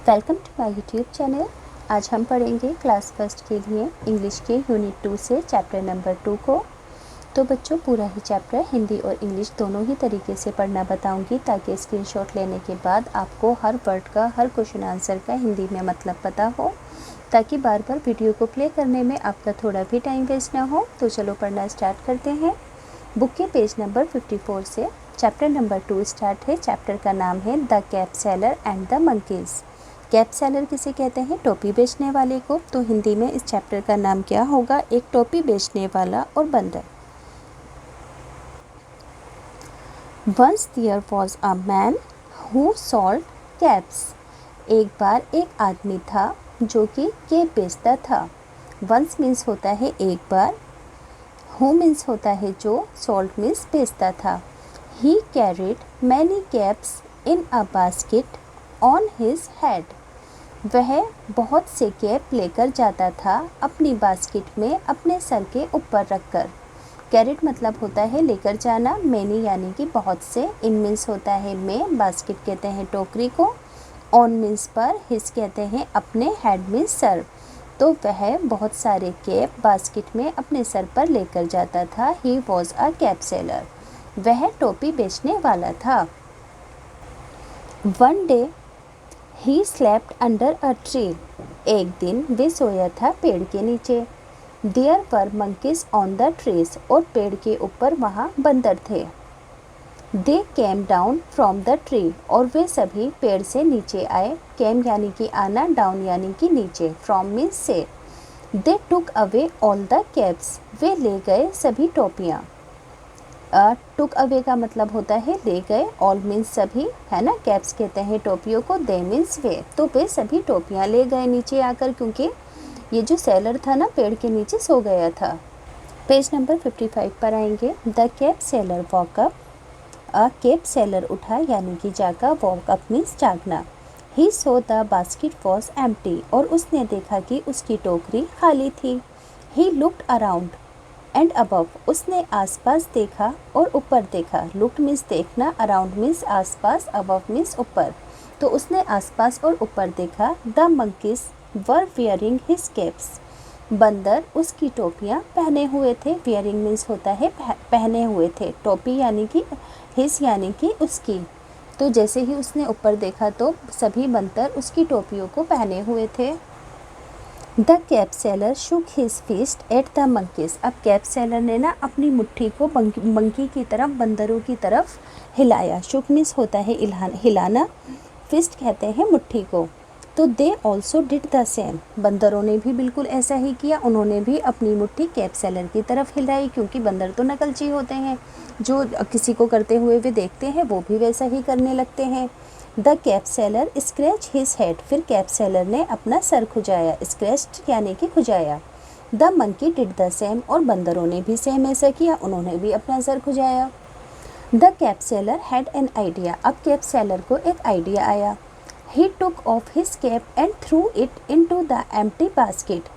Welcome to my YouTube channel. आज हम पढ़ेंगे क्लास फर्स्ट के लिए इंग्लिश के यूनिट 2 से चैप्टर नंबर 2 को। तो बच्चों, पूरा ही चैप्टर हिंदी और इंग्लिश दोनों ही तरीके से पढ़ना बताऊंगी ताकि स्क्रीनशॉट लेने के बाद आपको हर वर्ड का, हर क्वेश्चन आंसर का हिंदी में मतलब पता हो, ताकि बार बार वीडियो को प्ले करने में आपका थोड़ा भी टाइम वेस्ट ना हो। तो चलो पढ़ना स्टार्ट करते हैं। बुक के पेज नंबर 54 से चैप्टर नंबर 2 स्टार्ट है। चैप्टर का नाम है the cap seller and the monkeys. Cap seller किसे कहते हैं? टोपी बेचने वाले को। तो हिंदी में इस चैप्टर का नाम क्या होगा? एक टोपी बेचने वाला और बंदर। Once there was a man who sold caps. एक बार एक आदमी था जो कि कैप बेचता था। वंस मीन्स होता है एक बार, हु मीन्स होता है जो, सोल्ड मीन्स बेचता था। ही carried many caps in a basket on his head. वह बहुत से कैप लेकर जाता था अपनी बास्केट में अपने सर के ऊपर रखकर। कैरेट मतलब होता है लेकर जाना, मैनी यानी कि बहुत से, इन मीन्स होता है में, बास्केट कहते हैं टोकरी को, ऑन मीन्स पर, हिज कहते हैं अपने, हेड मीन्स सर। तो वह बहुत सारे कैप बास्केट में अपने सर पर लेकर जाता था। He was a cap seller. वह टोपी बेचने वाला था। One day he slept under a tree. एक दिन वे सोया था पेड़ के नीचे। There were monkeys on the trees. और पेड़ के ऊपर वहाँ बंदर थे। They came down from the tree. और वे सभी पेड़ से नीचे आए। केम यानी कि आना, डाउन यानी कि नीचे, फ्रॉम मीन्स से। They took away all the caps. वे ले गए सभी टोपियाँ। टुक अवे का मतलब होता है ले गए, ऑल मीन्स सभी, है ना। कैप्स कहते हैं टोपियों को, दे मीन्स वे। तो वे सभी टोपियाँ ले गए नीचे आकर, क्योंकि ये जो सेलर था ना पेड़ के नीचे सो गया था। पेज नंबर 55 पर आएंगे। The cap seller woke up. Cap seller उठा यानी कि जागा, वॉक अप मीन्स जागना। He so the basket was empty. और उसने देखा कि उसकी टोकरी खाली थी। He looked around and above. उसने आसपास देखा और ऊपर देखा। लुक्ड मीन्स देखना, अराउंड मीन्स आसपास, अबव मीन्स ऊपर। तो उसने आसपास और ऊपर देखा। The monkeys were wearing his caps. बंदर उसकी टोपियाँ पहने हुए थे। वियरिंग मीन्स होता है पहने हुए थे। टोपी यानी कि हिज यानी कि उसकी। तो जैसे ही उसने ऊपर देखा तो सभी बंदर उसकी टोपियों को पहने हुए थे। The cap seller shook his fist at the monkeys. अब कैप सेलर ने ना अपनी मुट्ठी को मंकी की तरफ, बंदरों की तरफ हिलाया। शुक मीन्स होता है हिलाना, फिस्ट कहते हैं मुट्ठी को। तो they also did the same. बंदरों ने भी बिल्कुल ऐसा ही किया। उन्होंने भी अपनी मुट्ठी कैप सेलर की तरफ हिलाई, क्योंकि बंदर तो नकलची होते हैं, जो किसी को करते हुए वे देखते हैं वो भी वैसा ही करने लगते हैं। The cap seller scratch his head. फिर कैप सेलर ने अपना सर खुजाया। स्क्रैच्ड यानी कि खुजाया। The monkey did the same. और बंदरों ने भी सेम ऐसा किया, उन्होंने भी अपना सर खुजाया। The cap seller had an idea. अब कैप सेलर को एक आइडिया आया। He took off his cap and threw it into the empty basket.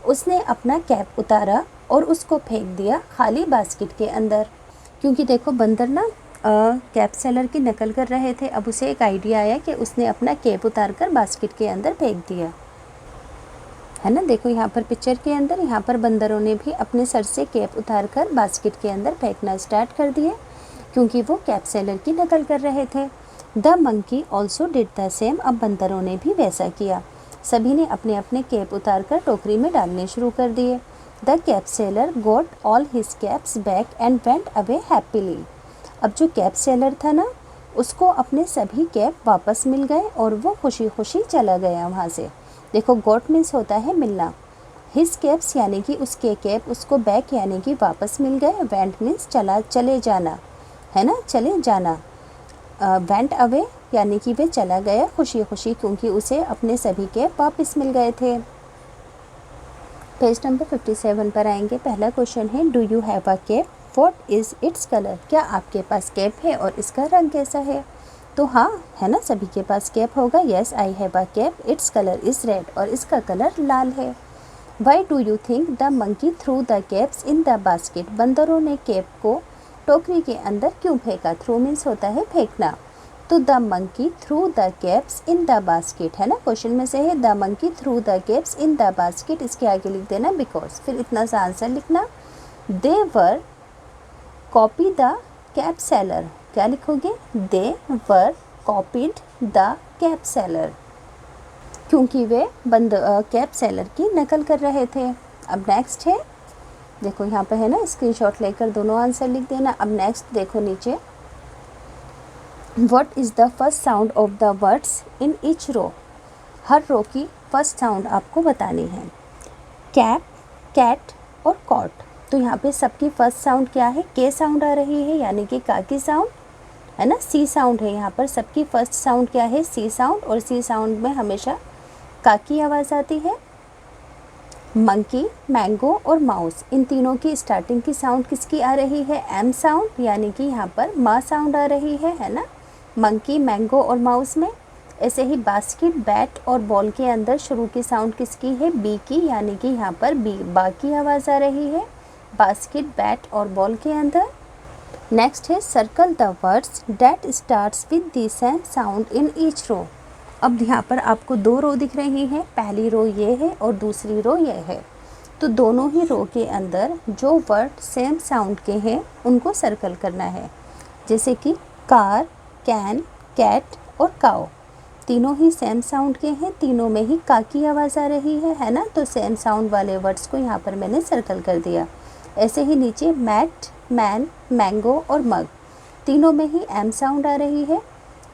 उसने अपना कैप उतारा और उसको फेंक दिया खाली बास्केट के अंदर। क्योंकि देखो बंदर ना कैप सेलर की नकल कर रहे थे। अब उसे एक आइडिया आया कि उसने अपना कैप उतार कर बास्केट के अंदर फेंक दिया, है ना। देखो यहाँ पर पिक्चर के अंदर, यहाँ पर बंदरों ने भी अपने सर से कैप उतार कर बास्केट के अंदर फेंकना स्टार्ट कर दिए, क्योंकि वो कैप सेलर की नकल कर रहे थे। The monkey also did the same. अब बंदरों ने भी वैसा किया। सभी ने अपने अपने कैप उतार कर टोकरी में डालने शुरू कर दिए। The cap seller got all his caps back and went away happily. अब जो कैप सेलर था ना, उसको अपने सभी कैप वापस मिल गए और वो खुशी खुशी चला गया वहाँ से। देखो गॉट मीन्स होता है मिलना। हिज कैप्स यानी कि उसके कैप उसको बैक यानी कि वापस मिल गए। वेंट मीन्स चला, चले जाना, है ना, चले जाना। वेंट अवे यानी कि वे चला गया खुशी खुशी, क्योंकि उसे अपने सभी कैप वापस मिल गए थे। पेज नंबर 57 पर आएंगे। पहला क्वेश्चन है, do you have a cap? What is its colour? क्या आपके पास कैप है और इसका रंग कैसा है? तो हाँ, है ना, सभी के पास कैप होगा। Yes, I have a cap, its colour is red. और इसका कलर लाल है। Why do you think the monkey through the caps in the basket? बंदरों ने कैप को टोकरी के अंदर क्यों फेंका? थ्रू मीन्स होता है फेंकना। तो the monkey through the caps in the basket, है ना, क्वेश्चन में से है the monkey through the caps in the basket, इसके आगे लिख देना बिकॉज, फिर इतना सा आंसर लिखना। दे वर कॉपी द कैप सेलर, क्या लिखोगे, दे वर कॉपीड द कैप सेलर, क्योंकि वे कैप सेलर की नकल कर रहे थे। अब नेक्स्ट है, देखो यहाँ पे है ना, स्क्रीनशॉट लेकर दोनों आंसर लिख देना। अब नेक्स्ट देखो नीचे, what is the first sound of the words in each row, हर रो की फर्स्ट साउंड आपको बतानी है। कैप, कैट और कॉट, तो यहाँ पे सबकी फर्स्ट साउंड क्या है, के साउंड आ रही है, यानी कि का की साउंड, है ना, सी साउंड है यहाँ पर। सबकी फर्स्ट साउंड क्या है, सी साउंड, और सी साउंड में हमेशा का की आवाज़ आती है। मंकी, मैंगो और माउस, इन तीनों की स्टार्टिंग की साउंड किसकी आ रही है, एम साउंड, यानी कि यहाँ पर मा साउंड आ रही है ना, मंकी, मैंगो और माउस में। ऐसे ही बास्केट, बैट और बॉल के अंदर शुरू की साउंड किसकी है, बी की, यानी कि यहाँ पर बी, बा की आवाज़ आ रही है बास्केट, बैट और बॉल के अंदर। नेक्स्ट है circle the words that starts with the same sound in each row. अब यहाँ पर आपको दो रो दिख रही हैं, पहली रो ये है और दूसरी रो ये है, तो दोनों ही रो के अंदर जो वर्ड सेम साउंड के हैं उनको सर्कल करना है। जैसे कि कार, कैन, कैट और काओ, तीनों ही सेम साउंड के हैं, तीनों में ही का की आवाज़ आ रही है ना, तो सेम साउंड वाले वर्ड्स को यहाँ पर मैंने सर्कल कर दिया। ऐसे ही नीचे मैट, मैन, मैंगो और मग, तीनों में ही एम साउंड आ रही है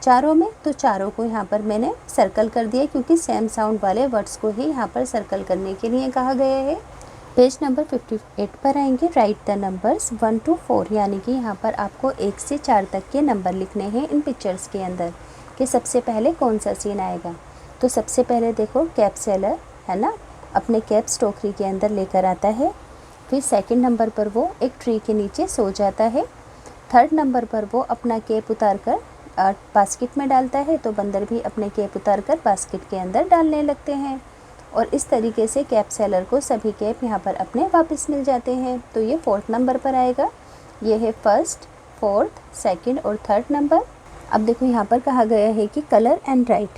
चारों में, तो चारों को यहाँ पर मैंने सर्कल कर दिया, क्योंकि सेम साउंड वाले वर्ड्स को ही यहाँ पर सर्कल करने के लिए कहा गया है। पेज नंबर 58 पर आएंगे, राइट द नंबर्स 1 to 4, यानी कि यहाँ पर आपको 1 से 4 तक के नंबर लिखने हैं इन पिक्चर्स के अंदर, कि सबसे पहले कौन सा सीन आएगा। तो सबसे पहले देखो कैप सेलर, है ना, अपने कैप्स टोकरी के अंदर लेकर आता है। फिर सेकंड नंबर पर वो एक ट्री के नीचे सो जाता है। थर्ड नंबर पर वो अपना कैप उतार कर बास्केट में डालता है, तो बंदर भी अपने कैप उतार कर बास्केट के अंदर डालने लगते हैं, और इस तरीके से कैप सेलर को सभी कैप यहाँ पर अपने वापस मिल जाते हैं। तो ये फोर्थ नंबर पर आएगा। ये है फर्स्ट, फोर्थ, सेकंड और थर्ड नंबर। अब देखो यहाँ पर कहा गया है कि कलर एंड राइट,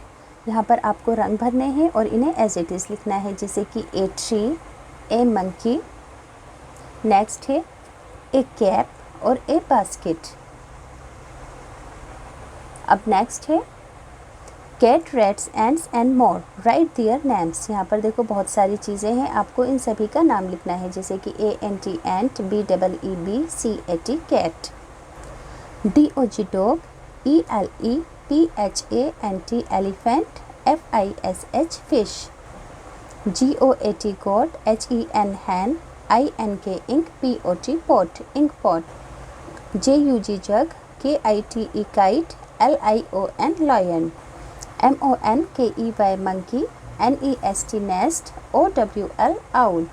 यहाँ पर आपको रंग भरने हैं और इन्हें एज इट इज़ लिखना है, जैसे कि a tree, a monkey, next है ए कैप और ए बास्केट। अब नेक्स्ट है cat, rats, ends and more, right their names. यहाँ पर देखो बहुत सारी चीज़ें हैं, आपको इन सभी का नाम लिखना है, जैसे कि ANT ant, BEEB CAT cat, DOG dog, ELEPHANT elephant, FISH fish, GOAT goat, HEN hen, INK ink, POT pot, ink pot, JUG jug, KITE kite, LION lion, MONKEY monkey, NEST nest, OWL owl,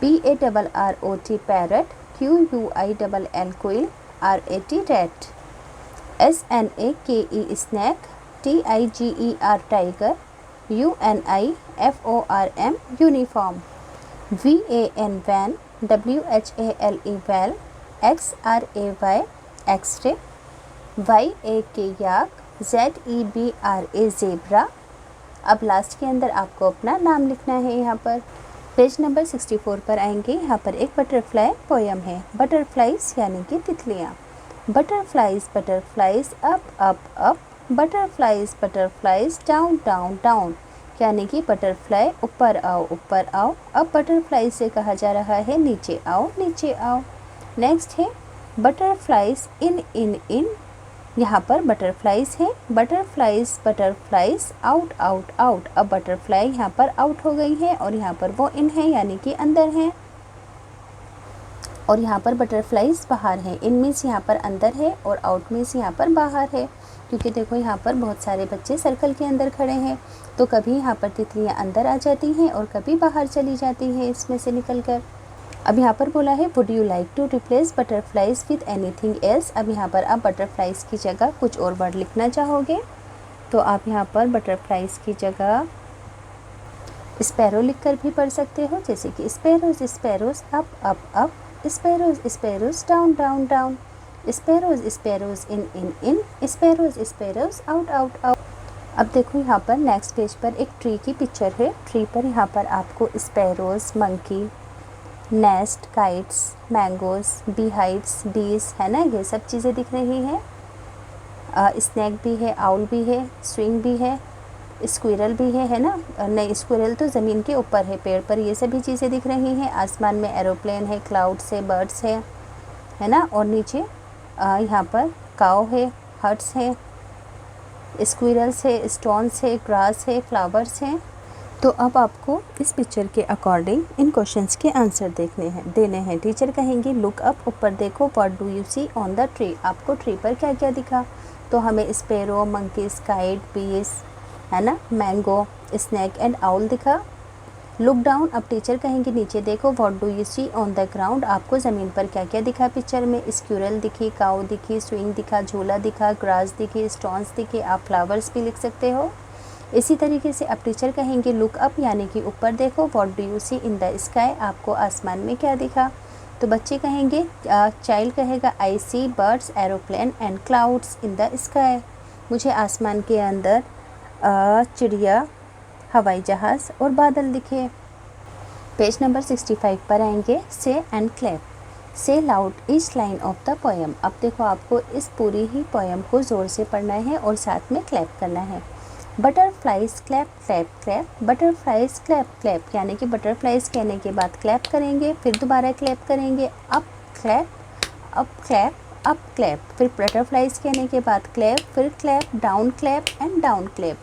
PARROT parrot, QUILL quill, RAT rat, SNAKE snake, TIGER tiger, UNIFORM uniform, VAN van, WHALE well, XRAY x-ray, YAK yak, ZEBRA zebra. अब last के अंदर आपको अपना नाम लिखना है। यहाँ पर पेज नंबर 64 पर आएंगे, यहाँ पर एक बटरफ्लाई पोयम है। बटरफ्लाइज यानी कि तितलियाँ। Butterflies butterflies up up up, butterflies butterflies down down down, यानी कि बटरफ्लाई ऊपर आओ ऊपर आओ। अब बटरफ्लाई से कहा जा रहा है नीचे आओ नीचे आओ। नेक्स्ट है बटरफ्लाइज इन इन इन, यहाँ पर बटरफ्लाइज है। Butterflies butterflies out out out, अब बटरफ्लाई यहाँ पर आउट हो गई है और यहाँ पर वो इन है यानी कि अंदर है, और यहाँ पर बटरफ्लाइज बाहर है। इन मीन्स यहाँ पर अंदर है और आउट मीन्स यहाँ पर बाहर है, क्योंकि देखो यहाँ पर बहुत सारे बच्चे सर्कल के अंदर खड़े हैं, तो कभी यहाँ पर तितलियाँ अंदर आ जाती हैं और कभी बाहर चली जाती हैं इसमें से निकल कर। अब यहाँ पर बोला है would you like to replace butterflies with anything else. अब यहाँ पर आप बटरफ्लाइज की जगह कुछ और वर्ड लिखना चाहोगे, तो आप यहाँ पर बटरफ्लाइज की जगह स्पैरो लिखकर भी पढ़ सकते हो, जैसे कि sparrows sparrows up up up, sparrows sparrows down down down, sparrows sparrows इन sparrows sparrows out out out. अब देखो यहाँ पर नेक्स्ट पेज पर एक ट्री की पिक्चर है। ट्री पर यहाँ पर आपको sparrows, monkey, nest, kites, mangoes, bee hives, बीज है ना, ये सब चीज़ें दिख रही हैं। स्नैक भी है, आउल भी है, स्विंग भी है, स्क्विरल भी है ना। नहीं, स्क्विरल तो ज़मीन के ऊपर है, पेड़ पर ये सभी चीज़ें दिख रही हैं। आसमान में एरोप्लेन है, क्लाउड्स है, बर्ड्स है ना। और नीचे यहाँ पर काऊ है, हट्स है, स्क्विरल्स है, स्टोन्स है, ग्रास है, फ्लावर्स हैं। तो अब आपको इस पिक्चर के अकॉर्डिंग इन क्वेश्चंस के आंसर देने हैं। टीचर कहेंगे लुक अप, ऊपर देखो, what do you see on the tree, आपको ट्री पर क्या क्या दिखा। तो हमें स्पैरो, मंकी, काइट, बीज है ना, मैंगो, स्नैक एंड आउल दिखा। लुक डाउन, अब टीचर कहेंगे नीचे देखो, what do you see on the ground, आपको ज़मीन पर क्या क्या दिखा पिक्चर में। स्क्विरल दिखी, काऊ दिखी, स्विंग दिखा, झूला दिखा, ग्रास दिखी, स्टोन्स दिखे, आप फ्लावर्स भी लिख सकते हो। इसी तरीके से अब टीचर कहेंगे लुक अप, यानी कि ऊपर देखो, what do you see in the sky, आपको आसमान में क्या दिखा। तो बच्चे कहेंगे, चाइल्ड कहेगा I see birds, aeroplane and clouds in the sky, मुझे आसमान के अंदर चिड़िया, हवाई जहाज़ और बादल दिखे। पेज नंबर 65 पर आएंगे। से एंड क्लैप, से loud each line of the poem, अब देखो आपको इस पूरी ही पोएम को ज़ोर से पढ़ना है और साथ में क्लैप करना है। Butterflies clap clap clap, butterflies clap clap, यानी कि बटरफ्लाइज कहने के बाद क्लैप करेंगे, फिर दोबारा क्लैप करेंगे, up clap, up clap, up clap, फिर बटरफ्लाइज कहने के बाद क्लैप, फिर clap, down clap and down clap,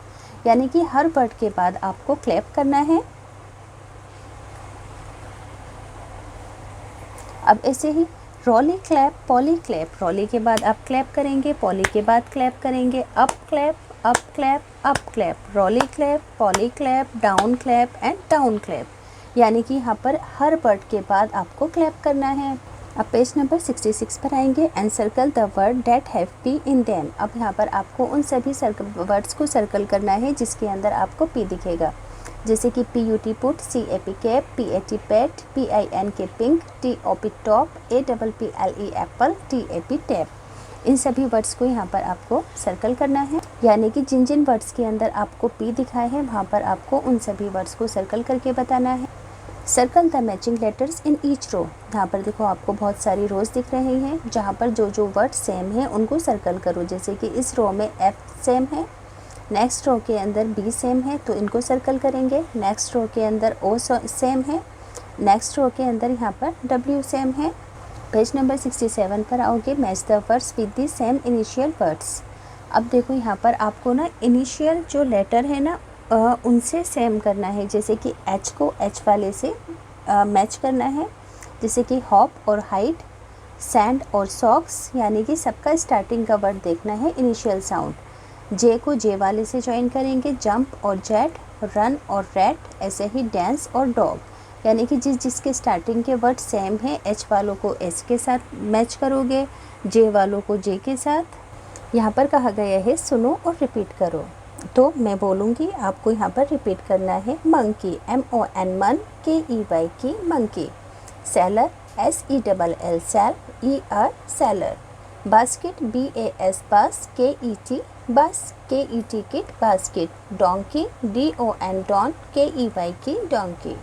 यानी कि हर वर्ड के बाद आपको क्लैप करना है। अब ऐसे ही Rolly clap, Polly clap, Rolly के बाद आप क्लैप करेंगे, पॉली के बाद क्लैप करेंगे, up clap, up clap, up clap, really clap, Polly clap, down clap and down clap, यानी कि यहाँ पर हर वर्ड के बाद आपको क्लैप करना है। अब पेज नंबर 66 पर आएंगे। And circle the word that have P in them, अब यहाँ पर आपको उन सभी वर्ड्स को सर्कल करना है जिसके अंदर आपको पी दिखेगा, जैसे कि P U T put, C A P cap, P A T pat, P I N K pink, T O P top, A double P L E apple, T A P tap, इन सभी words को यहाँ पर आपको circle करना है, यानी कि जिन जिन वर्ड्स के अंदर आपको पी दिखाए हैं वहाँ पर आपको उन सभी वर्ड्स को सर्कल करके बताना है। Circle the matching letters in each row, यहाँ पर देखो आपको बहुत सारी रोज दिख रही हैं, जहाँ पर जो जो वर्ड सेम है उनको सर्कल करो, जैसे कि इस रो में एफ सेम है, नेक्स्ट रो के अंदर बी सेम है तो इनको सर्कल करेंगे, नेक्स्ट रो के अंदर ओ सेम है, नेक्स्ट रो के अंदर यहाँ पर डब्ल्यू सेम है। पेज नंबर 67 पर आओगे। Match the words with the same initial words, अब देखो यहाँ पर आपको ना इनिशियल जो लेटर है ना उनसे सेम करना है, जैसे कि एच को एच वाले से मैच करना है, जैसे कि हॉप और हाइट, सैंड और सॉक्स, यानी कि सबका स्टार्टिंग का वर्ड देखना है इनिशियल साउंड। जे को जे वाले से ज्वाइन करेंगे, जंप और जेट, रन और रैट, ऐसे ही डांस और डॉग, यानी कि जिसके स्टार्टिंग के वर्ड सेम है, एच वालों को एच के साथ मैच करोगे, जे वालों को जे के साथ। यहाँ पर कहा गया है सुनो और रिपीट करो, तो मैं बोलूँगी, आपको यहाँ पर रिपीट करना है। मंकी, MON मन, KEY key monkey, seller, SELL sell, ER seller, basket, BAS बास, KET बस, KET kit basket, donkey, DON don, KEY key donkey.